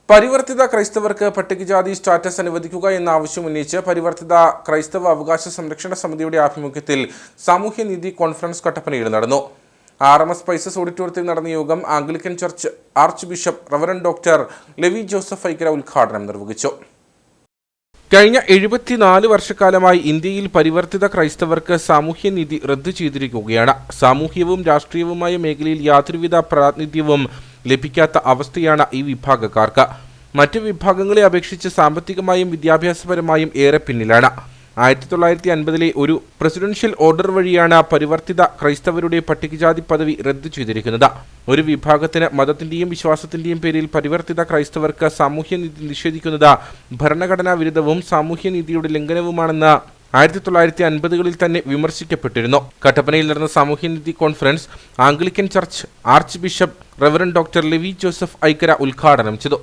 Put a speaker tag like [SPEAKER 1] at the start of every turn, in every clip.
[SPEAKER 1] പരിവർത്തിത ക്രൈസ്തവർക്ക് പട്ടികജാതി സ്റ്റാറ്റസ് അനുവദിക്കുക എന്ന ആവശ്യം ഉന്നയിച്ച് പരിവർത്തിത ക്രൈസ്തവ അവകാശ സംരക്ഷണ സമിതിയുടെ ആഭിമുഖ്യത്തിൽ സാമൂഹ്യനീതി കോൺഫറൻസ് കട്ടപ്പനയിൽ നടന്നു. RMS സ്പൈസസ് ഓഡിറ്റോറിയത്തിൽ നടന്ന യോഗം Anglican church archbishop reverend doctor Levi Joseph Aikkara ഉദ്ഘാടനം നിർവഹിച്ചു. കഴിഞ്ഞ 74 വർഷക്കാലമായി ഇന്ത്യയിൽ പരിവർത്തിത ക്രൈസ്തവർക്ക് സാമൂഹ്യനീതി റദ്ദു ചെയ്തിരിക്കുകയാണ്. സാമൂഹ്യവും രാഷ്ട്രീയവുമായ മേഖലയിൽ യാതൊരുവിധ പ്രാതിനിധ്യവും ലഭിക്കാത്ത അവസ്ഥയാണ് ഈ വിഭാഗക്കാർക്ക്. മറ്റു വിഭാഗങ്ങളെ അപേക്ഷിച്ച് സാമ്പത്തികമായും വിദ്യാഭ്യാസപരമായും ഏറെ പിന്നിലാണ്. 1950 ഒരു പ്രസിഡൻഷ്യൽ ഓർഡർ വഴിയാണ് പരിവർത്തിത ക്രൈസ്തവരുടെ പട്ടികജാതി പദവി റദ്ദു ചെയ്തിരിക്കുന്നത്. ഒരു വിഭാഗത്തിന് മതത്തിന്റെയും വിശ്വാസത്തിന്റെയും പേരിൽ പരിവർത്തിത ക്രൈസ്തവർക്ക് സാമൂഹ്യനീതി നിഷേധിക്കുന്നത് ഭരണഘടനാ വിരുദ്ധവും സാമൂഹ്യനീതിയുടെ ലംഘനവുമാണെന്ന് 1950കളിൽ തന്നെ വിമർശിക്കപ്പെട്ടിരുന്നു. കട്ടപ്പനയിൽ നടന്ന സാമൂഹ്യനീതി conference Anglican church archbishop reverend doctor Levi Joseph Aikkara ഉദ്ഘാടനം ചെയ്തു.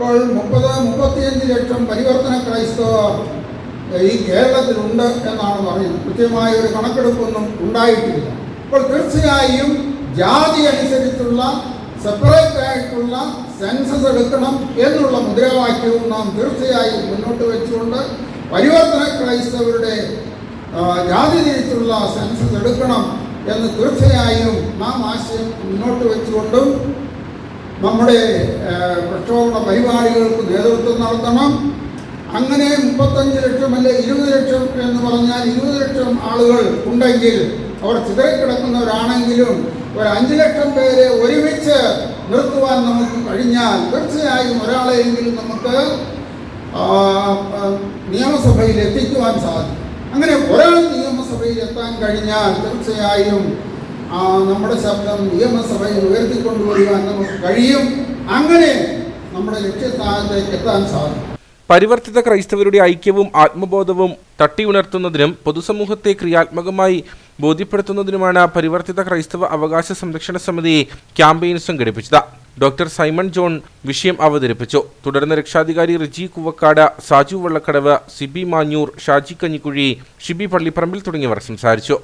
[SPEAKER 2] 35 ലക്ഷം പരിവർത്തന ക്രൈസ്തവർ ഈ കേരളത്തിലുണ്ട് എന്നാണ് പറയുന്നത്. കൃത്യമായ ഒരു കണക്കെടുപ്പൊന്നും ഉണ്ടായിട്ടില്ല. അപ്പോൾ തീർച്ചയായും ജാതി അനുസരിച്ചുള്ള സെപ്പറേറ്റ് ആയിട്ടുള്ള സെൻസസ് എടുക്കണം എന്നുള്ള മുദ്രാവാക്യവും നാം തീർച്ചയായും മുന്നോട്ട് വെച്ചുകൊണ്ട് പരിവർത്തന ക്രൈസ്തവരുടെ ജാതി തിരിച്ചുള്ള സെൻസസ് എടുക്കണം എന്ന് തീർച്ചയായും നാം ആശയം മുന്നോട്ട് വെച്ചുകൊണ്ടും നമ്മുടെ പ്രക്ഷോഭണ പരിപാടികൾക്ക് നേതൃത്വം നടത്തണം. അങ്ങനെ 35 ലക്ഷം അല്ലെ 20 ലക്ഷം എന്ന് പറഞ്ഞാൽ 20 ലക്ഷം ആളുകൾ ഉണ്ടെങ്കിൽ അവർ ചിതറിക്കിടക്കുന്നവരാണെങ്കിലും ഒരു 5 ലക്ഷം പേരെ ഒരുമിച്ച് നിർത്തുവാൻ നമുക്ക് കഴിഞ്ഞാൽ തീർച്ചയായും ഒരാളെയെങ്കിലും നമുക്ക് നിയമസഭയിൽ എത്തിക്കുവാൻ സാധിക്കും. അങ്ങനെ ഒരാൾ നിയമസഭയിൽ എത്താൻ കഴിഞ്ഞാൽ തീർച്ചയായും നമ്മുടെ ശബ്ദം നിയമസഭയിൽ ഉയർത്തിക്കൊണ്ടുവരുവാൻ നമുക്ക് കഴിയും. അങ്ങനെ നമ്മുടെ ലക്ഷ്യസ്ഥാനത്തേക്ക് എത്താൻ സാധിക്കും.
[SPEAKER 1] പരിവർത്തിത ക്രൈസ്തവരുടെ ഐക്യവും ആത്മബോധവും തട്ടിയുണർത്തുന്നതിനും പൊതുസമൂഹത്തെ ക്രിയാത്മകമായി ബോധ്യപ്പെടുത്തുന്നതിനുമാണ് പരിവർത്തിത ക്രൈസ്തവ അവകാശ സംരക്ഷണ സമിതി ക്യാമ്പയിൻ സംഘടിപ്പിച്ചത്. ഡോക്ടർ സൈമൺ ജോൺ വിഷയം അവതരിപ്പിച്ചു. തുടർന്ന് രക്ഷാധികാരി റിജി കുവക്കാട്, സാജു വള്ളക്കടവ്, സിബി മാഞ്ഞൂർ, ഷാജി കഞ്ഞിക്കുഴി, ഷിബി പള്ളിപ്പറമ്പിൽ തുടങ്ങിയവർ സംസാരിച്ചു.